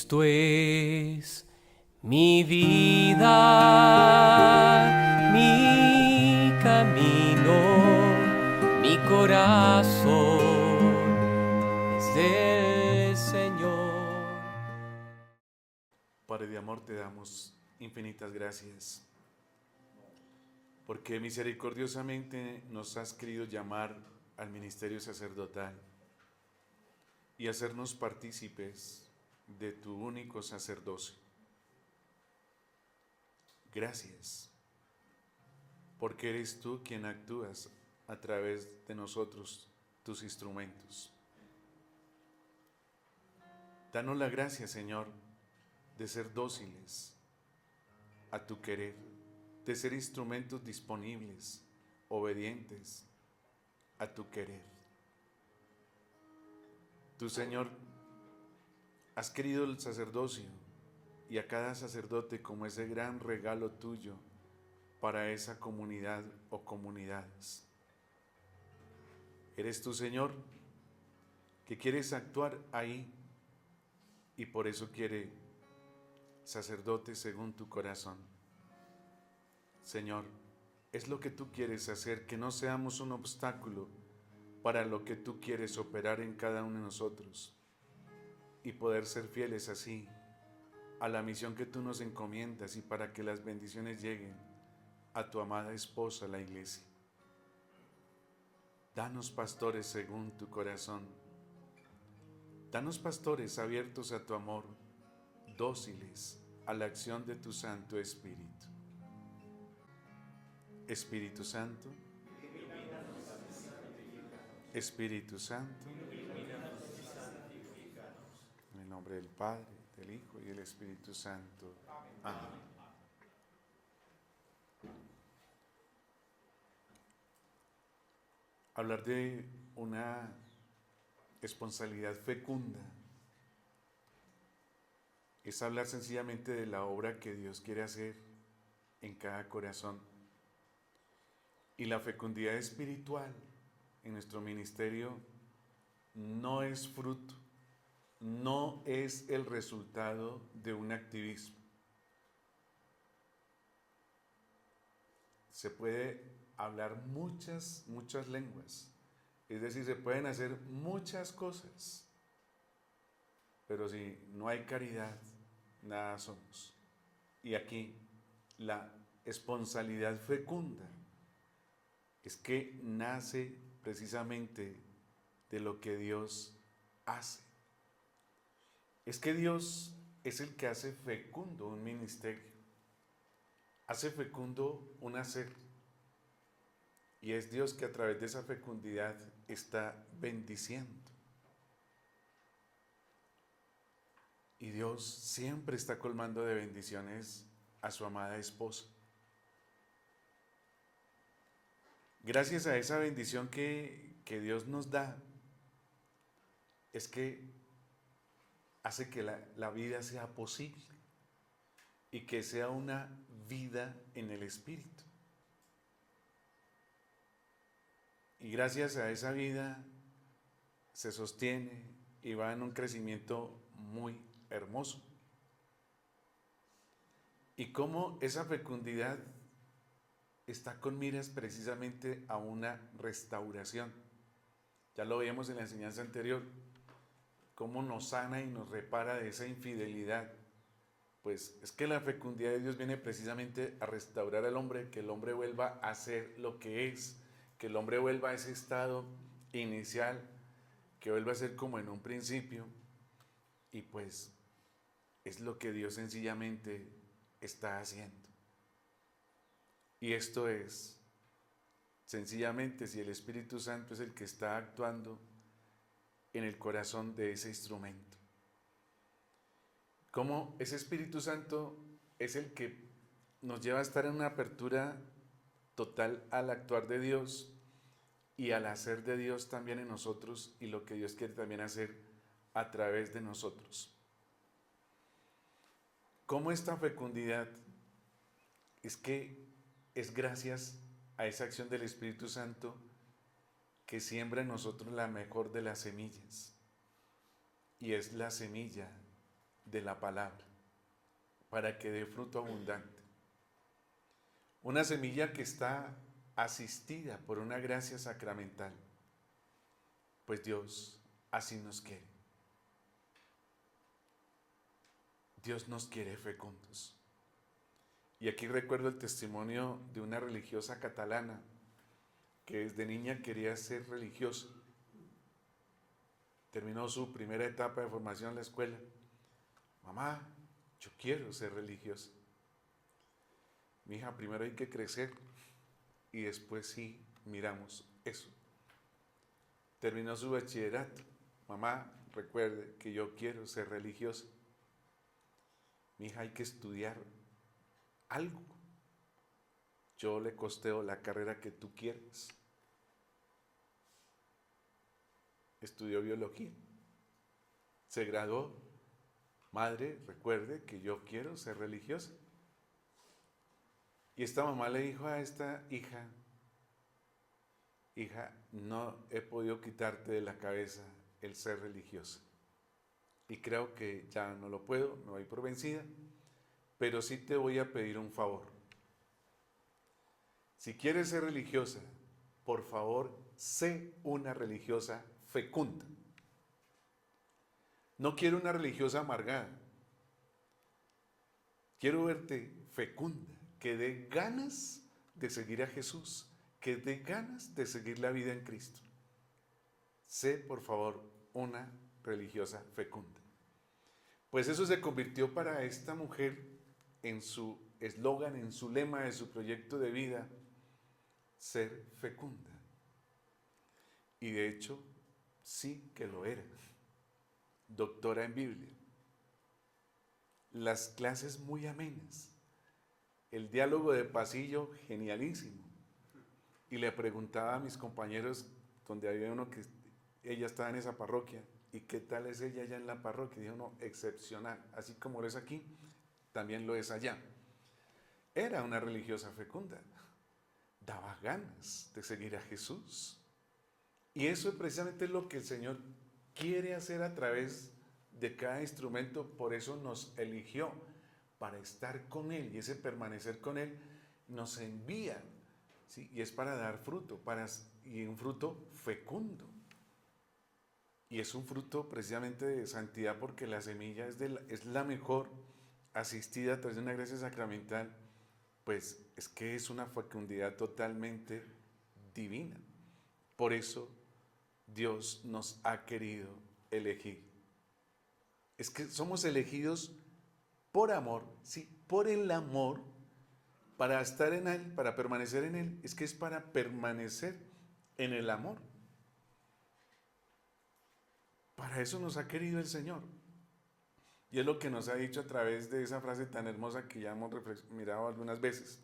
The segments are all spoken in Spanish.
Cristo es mi vida, mi camino, mi corazón es del Señor. Padre de amor, te damos infinitas gracias, porque misericordiosamente nos has querido llamar al ministerio sacerdotal y hacernos partícipes de tu único sacerdocio. Gracias, porque eres tú quien actúas a través de nosotros, tus instrumentos. Danos la gracia, Señor, de ser dóciles a tu querer, de ser instrumentos disponibles, obedientes a tu querer. Tú, Señor, has querido el sacerdocio y a cada sacerdote como ese gran regalo tuyo para esa comunidad o comunidades. Eres tú, Señor, que quieres actuar ahí y por eso quiere sacerdotes según tu corazón. Señor, es lo que tú quieres hacer, que no seamos un obstáculo para lo que tú quieres operar en cada uno de nosotros y poder ser fieles así a la misión que tú nos encomiendas y para que las bendiciones lleguen a tu amada esposa, la iglesia. Danos pastores según tu corazón. Danos pastores abiertos a tu amor, dóciles a la acción de tu Santo Espíritu. Espíritu Santo, Espíritu Santo, en el nombre del Padre, del Hijo y del Espíritu Santo. Amén. Hablar de una responsabilidad fecunda es hablar sencillamente de la obra que Dios quiere hacer en cada corazón. Y la fecundidad espiritual en nuestro ministerio no es fruto, no es el resultado de un activismo. Se puede hablar muchas lenguas, es decir, se pueden hacer muchas cosas, pero si no hay caridad, nada somos. Y aquí la responsabilidad fecunda es que nace precisamente de lo que Dios hace. Es que Dios es el que hace fecundo un ministerio, hace fecundo un hacer, y es Dios que a través de esa fecundidad está bendiciendo. Y Dios siempre está colmando de bendiciones a su amada esposa. Gracias a esa bendición que Dios nos da, es que hace que la vida sea posible y que sea una vida en el Espíritu. Y gracias a esa vida se sostiene y va en un crecimiento muy hermoso. Y cómo esa fecundidad está con miras precisamente a una restauración. Ya lo veíamos en la enseñanza anterior, cómo nos sana y nos repara de esa infidelidad. Pues es que la fecundidad de Dios viene precisamente a restaurar al hombre, que el hombre vuelva a ser lo que es, que el hombre vuelva a ese estado inicial, que vuelva a ser como en un principio, y pues es lo que Dios sencillamente está haciendo. Y esto es, sencillamente, si el Espíritu Santo es el que está actuando en el corazón de ese instrumento. Cómo ese Espíritu Santo es el que nos lleva a estar en una apertura total al actuar de Dios y al hacer de Dios también en nosotros y lo que Dios quiere también hacer a través de nosotros. Cómo esta fecundidad es que es gracias a esa acción del Espíritu Santo que siembra en nosotros la mejor de las semillas, y es la semilla de la palabra para que dé fruto abundante. Una semilla que está asistida por una gracia sacramental, pues Dios así nos quiere. Dios nos quiere fecundos. Y aquí recuerdo el testimonio de una religiosa catalana que desde niña quería ser religiosa. Terminó su primera etapa de formación en la escuela. Mamá, yo quiero ser religiosa. Mi hija, primero hay que crecer y después sí miramos eso. Terminó su bachillerato. Mamá, recuerde que yo quiero ser religiosa. Mi hija, hay que estudiar algo. Yo le costeo la carrera que tú quieras. Estudió biología. Se graduó. Madre, recuerde que yo quiero ser religiosa. Y esta mamá le dijo a esta hija, hija, no he podido quitarte de la cabeza el ser religiosa. Y creo que ya no lo puedo, me voy por vencida, pero sí te voy a pedir un favor. Si quieres ser religiosa, por favor, sé una religiosa fecunda. No quiero una religiosa amargada. Quiero verte fecunda, que dé ganas de seguir a Jesús, que dé ganas de seguir la vida en Cristo. Sé, por favor, una religiosa fecunda. Pues eso se convirtió para esta mujer en su eslogan, en su lema de su proyecto de vida, ser fecunda. Y de hecho, sí que lo era. Doctora en Biblia. Las clases muy amenas. El diálogo de pasillo genialísimo. Y le preguntaba a mis compañeros, donde había uno que ella estaba en esa parroquia, ¿y qué tal es ella allá en la parroquia? Y dijo, no, excepcional. Así como lo es aquí, también lo es allá. Era una religiosa fecunda. Daba ganas de seguir a Jesús. Y eso es precisamente lo que el Señor quiere hacer a través de cada instrumento. Por eso nos eligió para estar con Él, y ese permanecer con Él nos envía, ¿sí? Y es para dar fruto, y un fruto fecundo. Y es un fruto precisamente de santidad, porque la semilla es la mejor asistida a través de una gracia sacramental, pues es que es una fecundidad totalmente divina. Por eso Dios nos ha querido elegir. Es que somos elegidos por amor, sí, por el amor, para estar en Él, para permanecer en Él. Es que es para permanecer en el amor. Para eso nos ha querido el Señor. Y es lo que nos ha dicho a través de esa frase tan hermosa que ya hemos mirado algunas veces,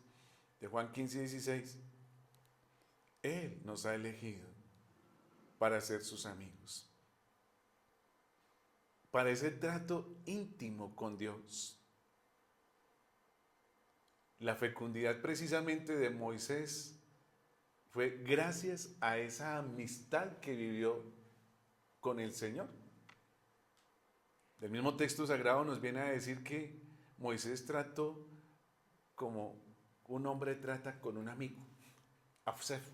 de Juan 15:16. Él nos ha elegido para ser sus amigos, para ese trato íntimo con Dios. La fecundidad precisamente de Moisés fue gracias a esa amistad que vivió con el Señor. El mismo texto sagrado nos viene a decir que Moisés trató como un hombre trata con un amigo.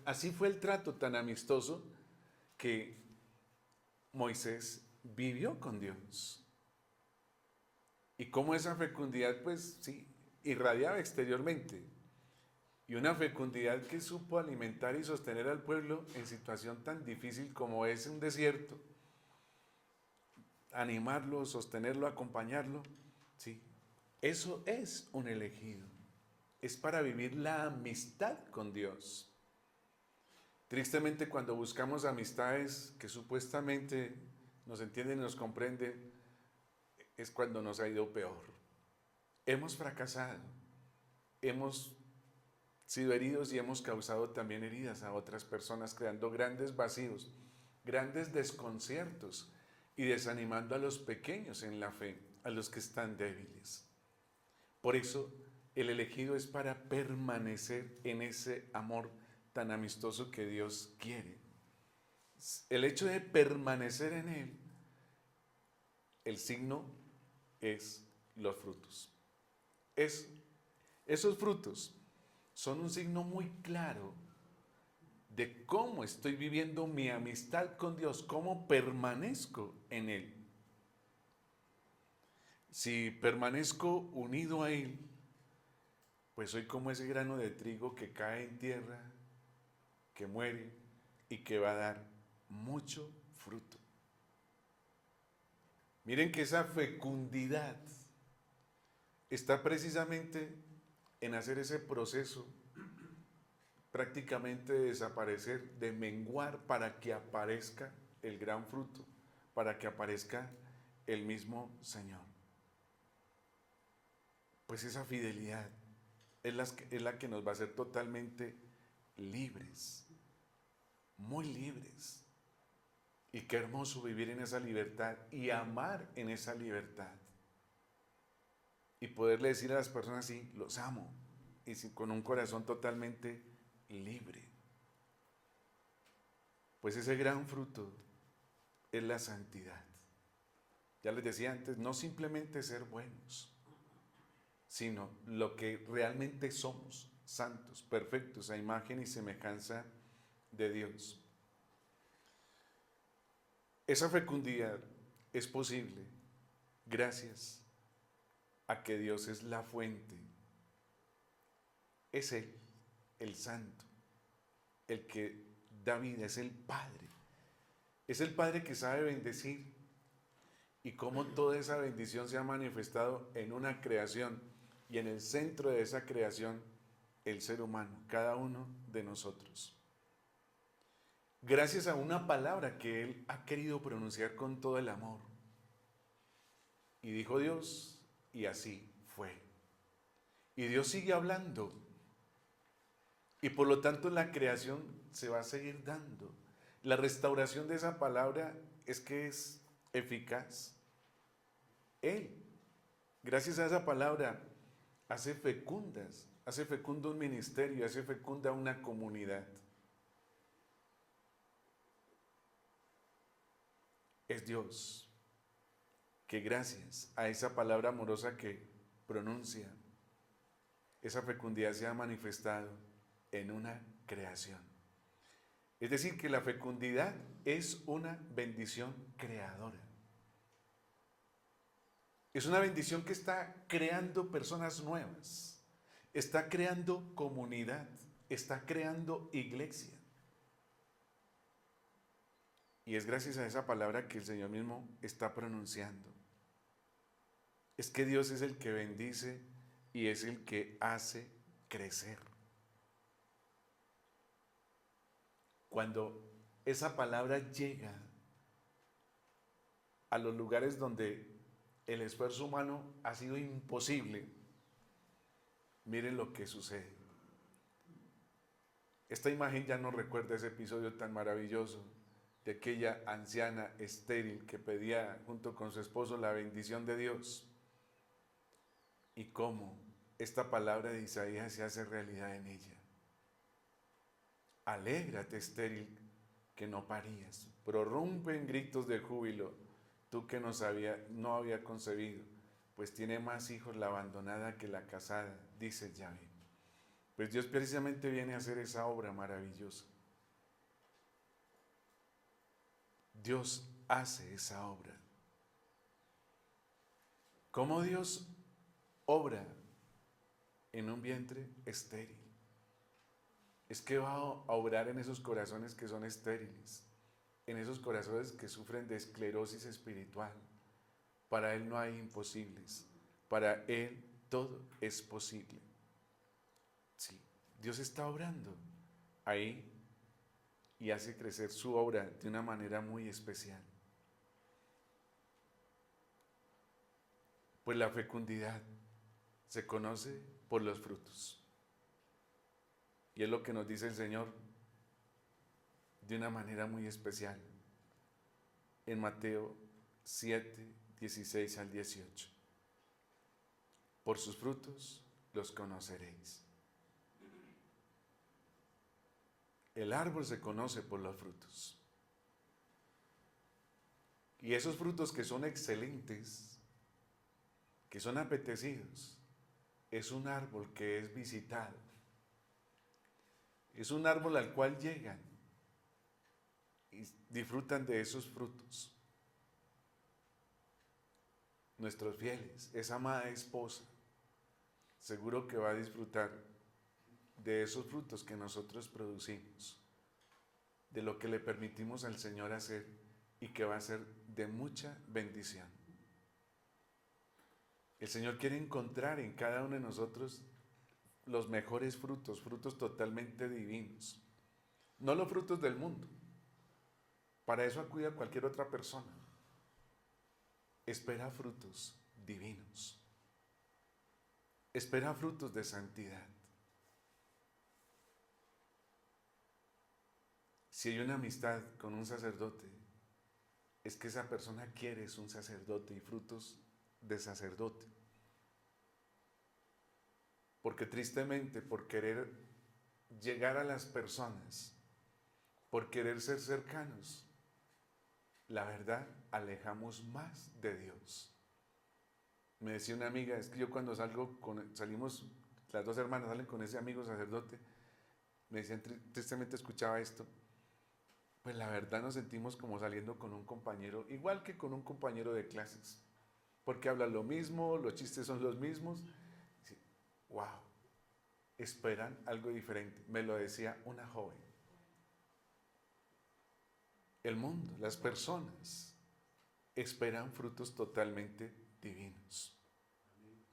Así fue el trato tan amistoso que Moisés vivió con Dios. Y cómo esa fecundidad, pues sí, irradiaba exteriormente. Y una fecundidad que supo alimentar y sostener al pueblo en situación tan difícil como es un desierto. Animarlo, sostenerlo, acompañarlo. Sí, eso es un elegido. Es para vivir la amistad con Dios. Tristemente, cuando buscamos amistades que supuestamente nos entienden y nos comprenden, es cuando nos ha ido peor. Hemos fracasado, hemos sido heridos y hemos causado también heridas a otras personas, creando grandes vacíos, grandes desconciertos y desanimando a los pequeños en la fe, a los que están débiles. Por eso, el elegido es para permanecer en ese amor tan amistoso que Dios quiere. El hecho de permanecer en Él, el signo es los frutos. Esos frutos son un signo muy claro de cómo estoy viviendo mi amistad con Dios, cómo permanezco en Él. Si permanezco unido a Él, pues soy como ese grano de trigo que cae en tierra, que muere y que va a dar mucho fruto. Miren que esa fecundidad está precisamente en hacer ese proceso prácticamente de desaparecer, de menguar para que aparezca el gran fruto, para que aparezca el mismo Señor. Pues esa fidelidad es la que nos va a hacer totalmente libres, muy libres. Y qué hermoso vivir en esa libertad y amar en esa libertad. Y poderle decir a las personas, sí, los amo, y con un corazón totalmente libre. Pues ese gran fruto es la santidad. Ya les decía antes, no simplemente ser buenos, sino lo que realmente somos, santos, perfectos, a imagen y semejanza de Dios. Esa fecundidad es posible gracias a que Dios es la fuente. Es Él, el santo, el que da vida, es el Padre. Es el Padre que sabe bendecir y cómo toda esa bendición se ha manifestado en una creación y en el centro de esa creación el ser humano, cada uno de nosotros. Gracias a una palabra que Él ha querido pronunciar con todo el amor. Y dijo Dios, y así fue. Y Dios sigue hablando. Y por lo tanto la creación se va a seguir dando. La restauración de esa palabra es que es eficaz. Él, gracias a esa palabra, hace fecundo un ministerio, hace fecunda una comunidad. Es Dios que gracias a esa palabra amorosa que pronuncia, esa fecundidad se ha manifestado en una creación. Es decir, que la fecundidad es una bendición creadora. Es una bendición que está creando personas nuevas, está creando comunidad, está creando iglesia. Y es gracias a esa palabra que el Señor mismo está pronunciando. Es que Dios es el que bendice y es el que hace crecer. Cuando esa palabra llega a los lugares donde el esfuerzo humano ha sido imposible, miren lo que sucede. Esta imagen ya nos recuerda ese episodio tan maravilloso de aquella anciana estéril que pedía junto con su esposo la bendición de Dios. Y cómo esta palabra de Isaías se hace realidad en ella. Alégrate, estéril, que no parías. Prorrumpe en gritos de júbilo, tú que no había concebido, pues tiene más hijos la abandonada que la casada, dice Yahvé. Pues Dios precisamente viene a hacer esa obra maravillosa. Dios hace esa obra. ¿Cómo Dios obra en un vientre estéril? Es que va a obrar en esos corazones que son estériles, en esos corazones que sufren de esclerosis espiritual. Para Él no hay imposibles, para Él todo es posible. Sí, Dios está obrando ahí y hace crecer su obra de una manera muy especial. Pues la fecundidad se conoce por los frutos. Y es lo que nos dice el Señor de una manera muy especial en Mateo 7, 16 al 18. Por sus frutos los conoceréis. El árbol se conoce por los frutos. Y esos frutos que son excelentes que son apetecidos, es un árbol que es visitado. Es un árbol al cual llegan y disfrutan de esos frutos. Nuestros fieles, esa amada esposa, seguro que va a disfrutar de esos frutos que nosotros producimos, de lo que le permitimos al Señor hacer y que va a ser de mucha bendición. El Señor quiere encontrar en cada uno de nosotros los mejores frutos, frutos totalmente divinos, no los frutos del mundo. Para eso acude a cualquier otra persona. Espera frutos divinos. Espera frutos de santidad. Si hay una amistad con un sacerdote, es que esa persona quiere es un sacerdote y frutos de sacerdote. Porque tristemente, por querer llegar a las personas, por querer ser cercanos, la verdad, alejamos más de Dios. Me decía una amiga, es que yo cuando salimos, las dos hermanas salen con ese amigo sacerdote, me decían, tristemente escuchaba esto, pues la verdad nos sentimos como saliendo con un compañero, igual que con un compañero de clases, porque hablan lo mismo, los chistes son los mismos. Sí, wow, esperan algo diferente, me lo decía una joven. El mundo, las personas, esperan frutos totalmente divinos,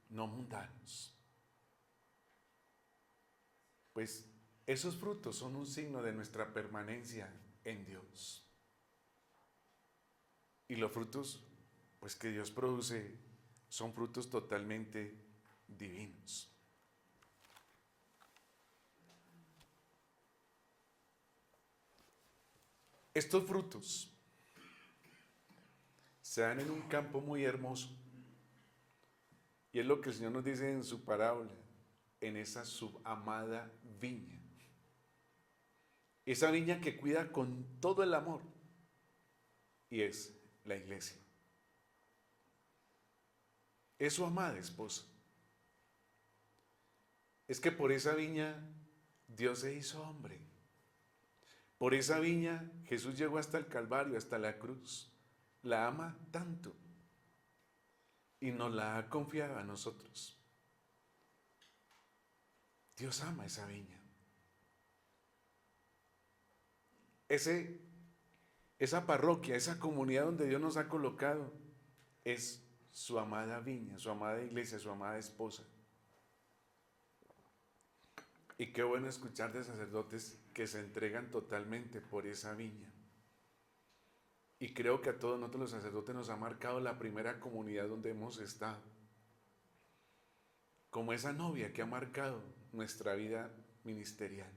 no mundanos. Pues esos frutos son un signo de nuestra permanencia en Dios. Y los frutos, pues que Dios produce, son frutos totalmente divinos. Estos frutos se dan en un campo muy hermoso. Y es lo que el Señor nos dice en su parábola, en esa subamada viña. Esa viña que cuida con todo el amor. Y es la iglesia. Es su amada esposa. Es que por esa viña Dios se hizo hombre. Por esa viña Jesús llegó hasta el Calvario, hasta la cruz. La ama tanto y nos la ha confiado a nosotros. Dios ama esa viña. Esa parroquia, esa comunidad donde Dios nos ha colocado, es su amada viña, su amada iglesia, su amada esposa. Y qué bueno escuchar de sacerdotes que se entregan totalmente por esa viña. Y creo que a todos nosotros los sacerdotes nos ha marcado la primera comunidad donde hemos estado. Como esa novia que ha marcado nuestra vida ministerial.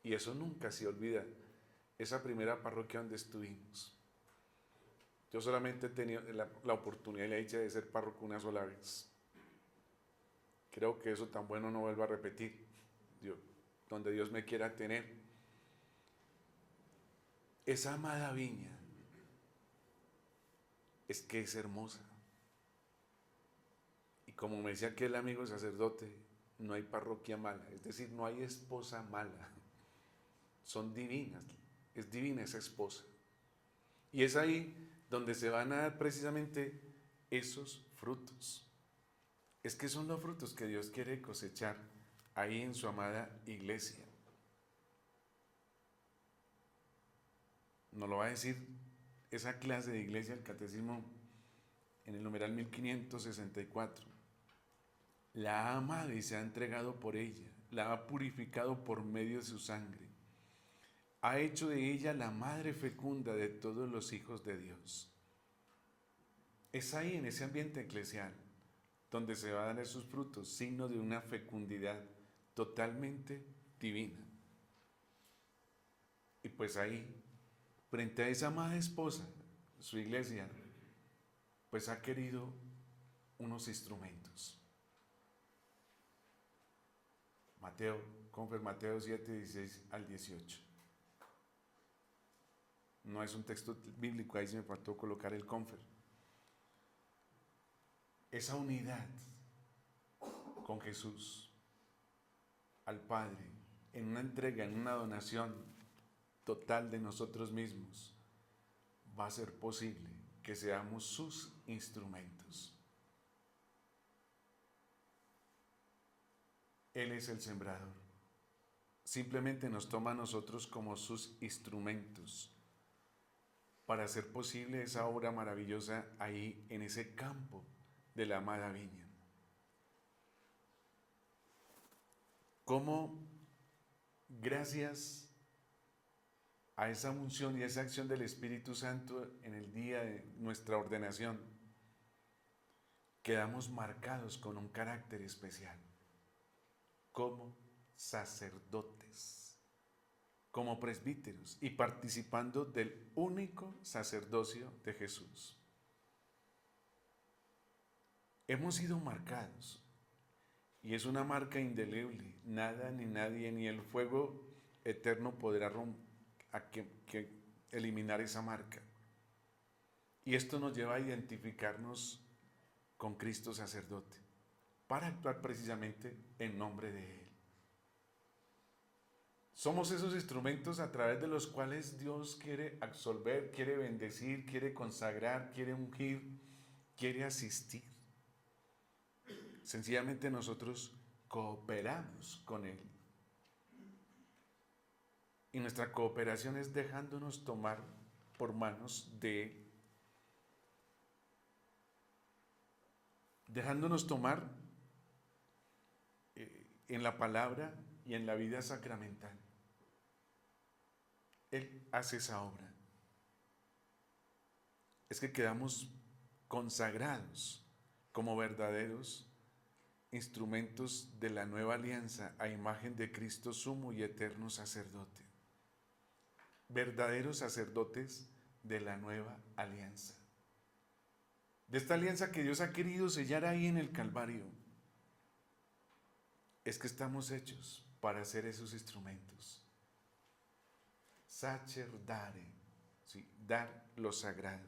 Y eso nunca se olvida, esa primera parroquia donde estuvimos. Yo solamente he tenido la oportunidad y la dicha de ser párroco una sola vez. Creo que eso tan bueno no vuelva a repetir, donde Dios me quiera tener. Esa amada viña es que es hermosa. Y como me decía aquel amigo sacerdote, no hay parroquia mala, es decir, no hay esposa mala. Son divinas, es divina esa esposa. Y es ahí donde se van a dar precisamente esos frutos. Es que son los frutos que Dios quiere cosechar ahí en su amada iglesia. Nos lo va a decir esa clase de iglesia, el catecismo, en el numeral 1564. La ha amado y se ha entregado por ella, la ha purificado por medio de su sangre. Ha hecho de ella la madre fecunda de todos los hijos de Dios. Es ahí, en ese ambiente eclesial, donde se van a dar esos frutos, signo de una fecundidad totalmente divina. Y pues ahí, frente a esa amada esposa, su iglesia, pues ha querido unos instrumentos. Mateo 7, 16 al 18. No es un texto bíblico, ahí se me faltó colocar el confer. esa unidad con Jesús, al Padre, en una entrega, en una donación total de nosotros mismos, va a ser posible que seamos sus instrumentos. Él es el sembrador. Simplemente nos toma a nosotros como sus instrumentos para hacer posible esa obra maravillosa ahí en ese campo de la amada viña. Cómo gracias a esa unción y a esa acción del Espíritu Santo en el día de nuestra ordenación, quedamos marcados con un carácter especial, como sacerdotes, como presbíteros y participando del único sacerdocio de Jesús. Hemos sido marcados y es una marca indeleble. Nada ni nadie ni el fuego eterno podrá eliminar esa marca. Y esto nos lleva a identificarnos con Cristo sacerdote para actuar precisamente en nombre de Él. Somos esos instrumentos a través de los cuales Dios quiere absolver, quiere bendecir, quiere consagrar, quiere ungir, quiere asistir. Sencillamente nosotros cooperamos con Él. Y nuestra cooperación es dejándonos tomar por manos de Él. Dejándonos tomar en la palabra y en la vida sacramental. Él hace esa obra. Es que quedamos consagrados como verdaderos instrumentos de la nueva alianza a imagen de Cristo sumo y eterno sacerdote. Verdaderos sacerdotes de la nueva alianza. De esta alianza que Dios ha querido sellar ahí en el Calvario. Es que estamos hechos para ser esos instrumentos. Sacerdare, ¿sí? Dar lo sagrado.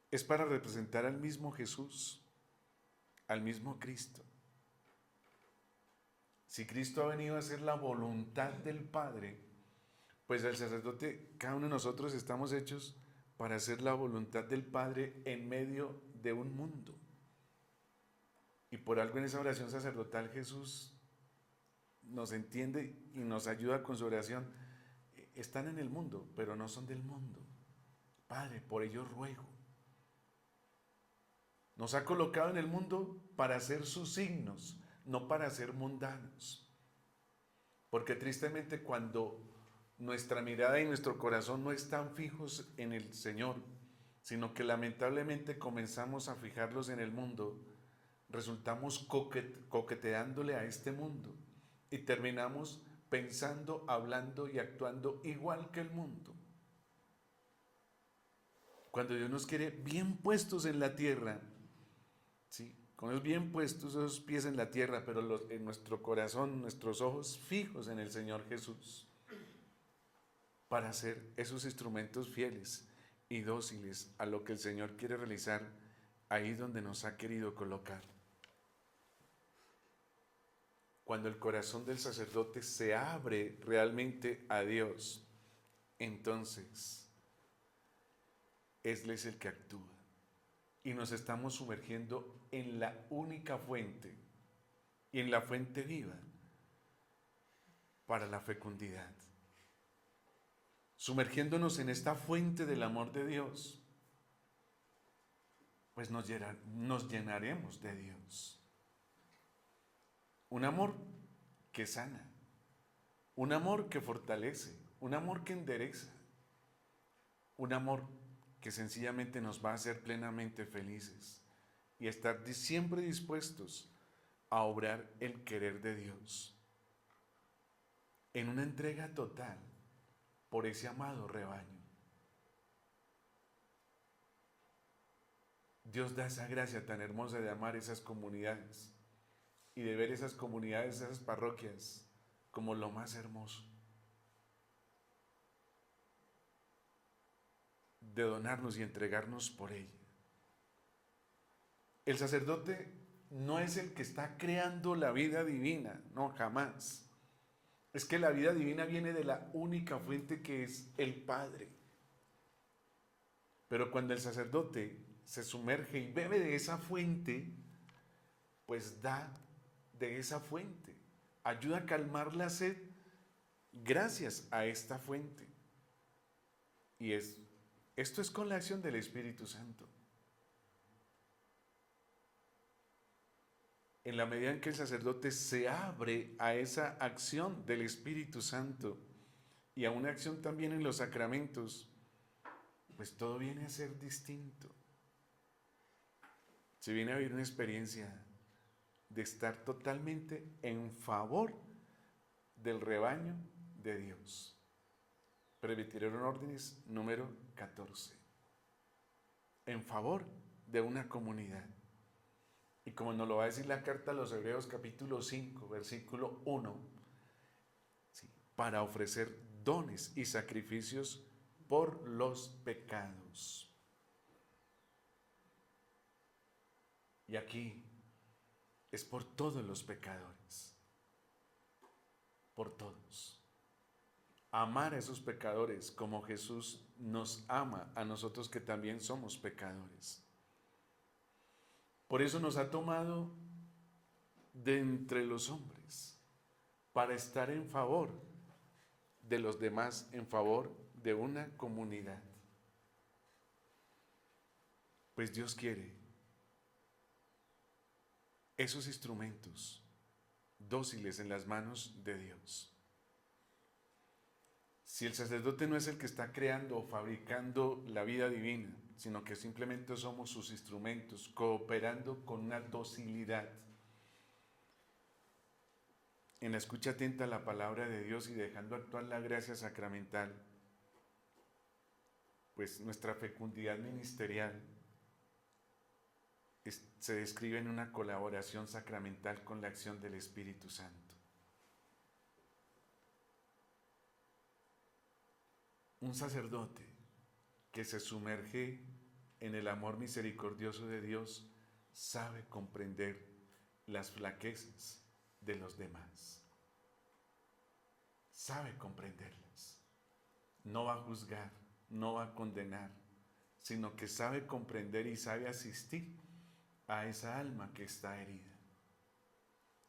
Es para representar al mismo Jesús, al mismo Cristo. Si Cristo ha venido a hacer la voluntad del Padre, pues el sacerdote, cada uno de nosotros estamos hechos para hacer la voluntad del Padre en medio de un mundo. Y por algo en esa oración sacerdotal Jesús nos entiende y nos ayuda con su oración. Están en el mundo, pero no son del mundo. Padre, por ello ruego. Nos ha colocado en el mundo para hacer sus signos, no para ser mundanos. Porque tristemente cuando nuestra mirada y nuestro corazón no están fijos en el Señor, sino que lamentablemente comenzamos a fijarlos en el mundo, resultamos coqueteándole a este mundo y terminamos pensando, hablando y actuando igual que el mundo. Cuando Dios nos quiere bien puestos en la tierra, ¿sí? Con los bien puestos esos pies en la tierra, pero en nuestro corazón, nuestros ojos fijos en el Señor Jesús, para ser esos instrumentos fieles y dóciles a lo que el Señor quiere realizar ahí donde nos ha querido colocar. Cuando el corazón del sacerdote se abre realmente a Dios, entonces Él es el que actúa. Y nos estamos sumergiendo en la única fuente y en la fuente viva para la fecundidad. Sumergiéndonos en esta fuente del amor de Dios, pues nos llenaremos de Dios. Un amor que sana, un amor que fortalece, un amor que endereza, un amor que sencillamente nos va a hacer plenamente felices y estar siempre dispuestos a obrar el querer de Dios en una entrega total por ese amado rebaño. Dios da esa gracia tan hermosa de amar esas comunidades y de ver esas comunidades, esas parroquias, como lo más hermoso. De donarnos y entregarnos por ella. El sacerdote no es el que está creando la vida divina, no, jamás. Es que la vida divina viene de la única fuente que es el Padre. Pero cuando el sacerdote se sumerge y bebe de esa fuente, pues da de esa fuente. Ayuda a calmar la sed gracias a esta fuente. Y esto es con la acción del Espíritu Santo. En la medida en que el sacerdote se abre a esa acción del Espíritu Santo y a una acción también en los sacramentos, pues todo viene a ser distinto. Se viene a vivir una experiencia de estar totalmente en favor del rebaño de Dios. Presbiterio Órdenes número 14. En favor de una comunidad. Y como nos lo va a decir la carta a los Hebreos capítulo 5, versículo 1, ¿sí?, para ofrecer dones y sacrificios por los pecados. Y aquí es por todos los pecadores, por todos. Amar a esos pecadores como Jesús nos ama a nosotros que también somos pecadores. Por eso nos ha tomado de entre los hombres para estar en favor de los demás, en favor de una comunidad. Pues Dios quiere esos instrumentos dóciles en las manos de Dios. Si el sacerdote no es el que está creando o fabricando la vida divina, sino que simplemente somos sus instrumentos, cooperando con una docilidad, en la escucha atenta a la palabra de Dios y dejando actuar la gracia sacramental, pues nuestra fecundidad ministerial se describe en una colaboración sacramental con la acción del Espíritu Santo. Un sacerdote que se sumerge en el amor misericordioso de Dios sabe comprender las flaquezas de los demás. Sabe comprenderlas. No va a juzgar, no va a condenar, sino que sabe comprender y sabe asistir a esa alma que está herida.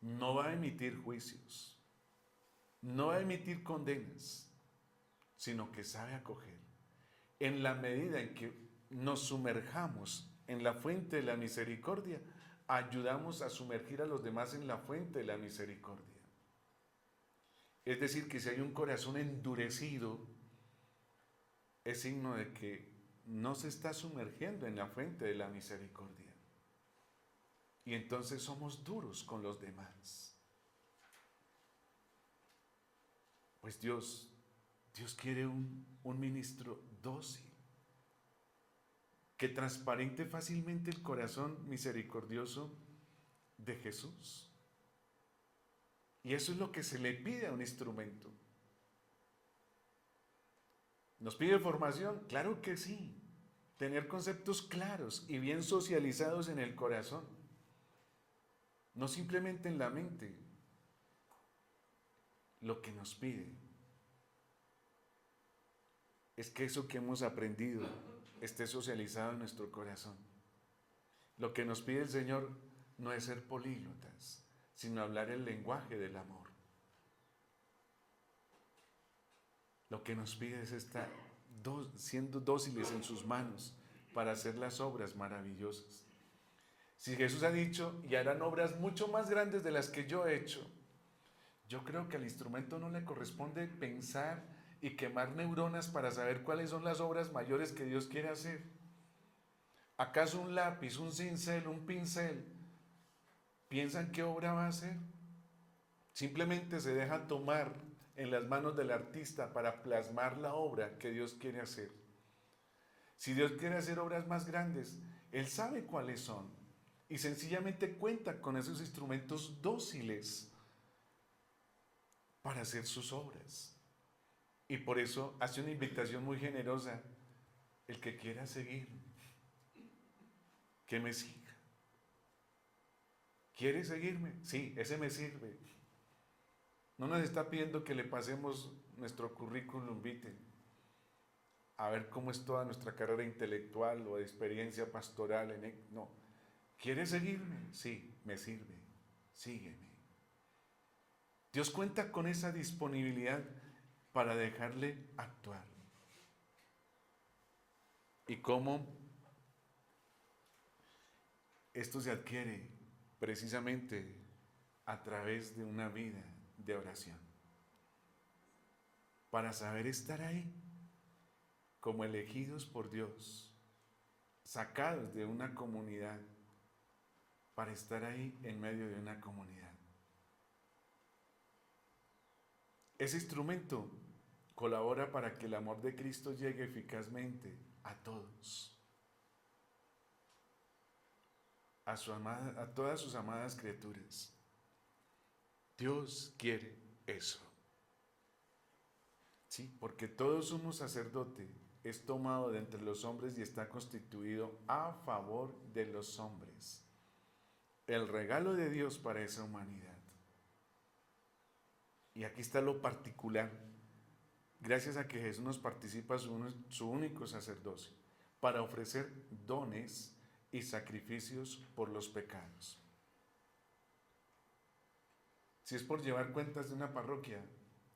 No va a emitir juicios, no va a emitir condenas, sino que sabe acoger. En la medida en que nos sumerjamos en la fuente de la misericordia, ayudamos a sumergir a los demás en la fuente de la misericordia. Es decir, que si hay un corazón endurecido, es signo de que no se está sumergiendo en la fuente de la misericordia. Y entonces somos duros con los demás. Pues Dios quiere un ministro dócil, que transparente fácilmente el corazón misericordioso de Jesús. Y eso es lo que se le pide a un instrumento. ¿Nos pide formación? Claro que sí. Tener conceptos claros y bien socializados en el corazón. No simplemente en la mente. Lo que nos pide es que eso que hemos aprendido esté socializado en nuestro corazón. Lo que nos pide el Señor no es ser políglotas, sino hablar el lenguaje del amor. Lo que nos pide es estar siendo dóciles en sus manos para hacer las obras maravillosas. Si Jesús ha dicho, y harán obras mucho más grandes de las que yo he hecho, yo creo que al instrumento no le corresponde pensar y quemar neuronas para saber cuáles son las obras mayores que Dios quiere hacer. ¿Acaso un lápiz, un cincel, un pincel piensan qué obra va a hacer? Simplemente se deja tomar en las manos del artista para plasmar la obra que Dios quiere hacer. Si Dios quiere hacer obras más grandes, Él sabe cuáles son y sencillamente cuenta con esos instrumentos dóciles para hacer sus obras. Y por eso hace una invitación muy generosa: el que quiera seguir, que me siga. ¿Quiere seguirme? Sí, ese me sirve. No nos está pidiendo que le pasemos nuestro currículum vitae, a ver cómo es toda nuestra carrera intelectual o de experiencia pastoral. No. ¿Quiere seguirme? Sí, me sirve. Sígueme. Dios cuenta con esa disponibilidad para dejarle actuar. ¿Y cómo esto se adquiere? Precisamente a través de una vida de oración. Para saber estar ahí, como elegidos por Dios, sacados de una comunidad, para estar ahí en medio de una comunidad. Ese instrumento colabora para que el amor de Cristo llegue eficazmente a todos, a todas sus amadas criaturas. Dios quiere eso. Sí, porque todo sumo sacerdote es tomado de entre los hombres y está constituido a favor de los hombres. El regalo de Dios para esa humanidad. Y aquí está lo particular. Gracias a que Jesús nos participa su único sacerdocio para ofrecer dones y sacrificios por los pecados. Si es por llevar cuentas de una parroquia,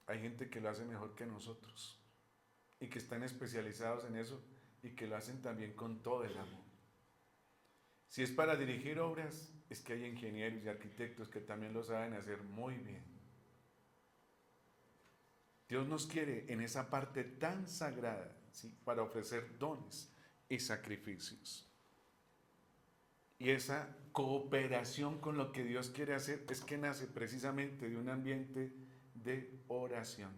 hay gente que lo hace mejor que nosotros y que están especializados en eso y que lo hacen también con todo el amor. Si es para dirigir obras, es que hay ingenieros y arquitectos que también lo saben hacer muy bien. Dios nos quiere en esa parte tan sagrada, ¿sí?, para ofrecer dones y sacrificios. Y esa cooperación con lo que Dios quiere hacer es que nace precisamente de un ambiente de oración,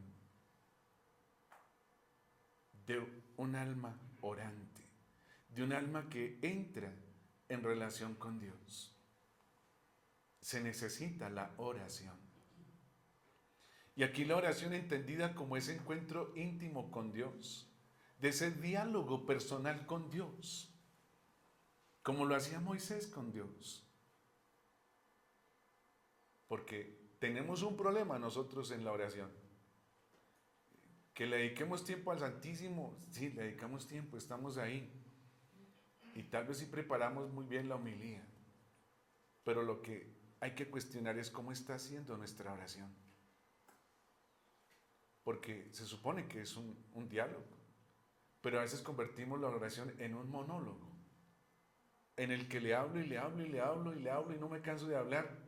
de un alma orante, de un alma que entra en relación con Dios. Se necesita la oración. Y aquí la oración entendida como ese encuentro íntimo con Dios, de ese diálogo personal con Dios, como lo hacía Moisés con Dios. Porque tenemos un problema nosotros en la oración. Que le dediquemos tiempo al Santísimo, sí, le dedicamos tiempo, estamos ahí. Y tal vez sí preparamos muy bien la homilía. Pero lo que hay que cuestionar es cómo está haciendo nuestra oración. Porque se supone que es un diálogo. Pero a veces convertimos la oración en un monólogo, en el que le hablo y le hablo y le hablo y le hablo y no me canso de hablar.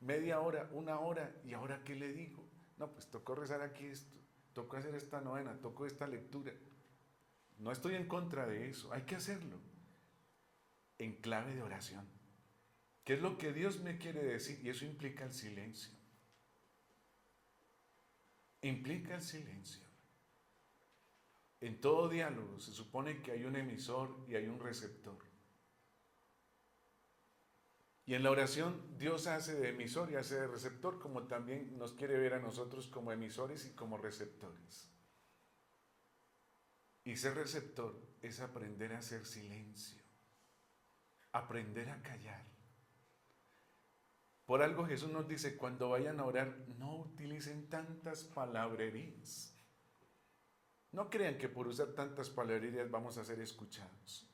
Media hora, una hora, ¿y ahora qué le digo? No, pues tocó rezar aquí esto, tocó hacer esta novena, tocó esta lectura. No estoy en contra de eso, hay que hacerlo en clave de oración. ¿Qué es lo que Dios me quiere decir? Y eso implica el silencio. Implica el silencio. En todo diálogo se supone que hay un emisor y hay un receptor. Y en la oración Dios hace de emisor y hace de receptor, como también nos quiere ver a nosotros como emisores y como receptores. Y ser receptor es aprender a hacer silencio, aprender a callar. Por algo Jesús nos dice, cuando vayan a orar, no utilicen tantas palabrerías. No crean que por usar tantas palabrerías vamos a ser escuchados.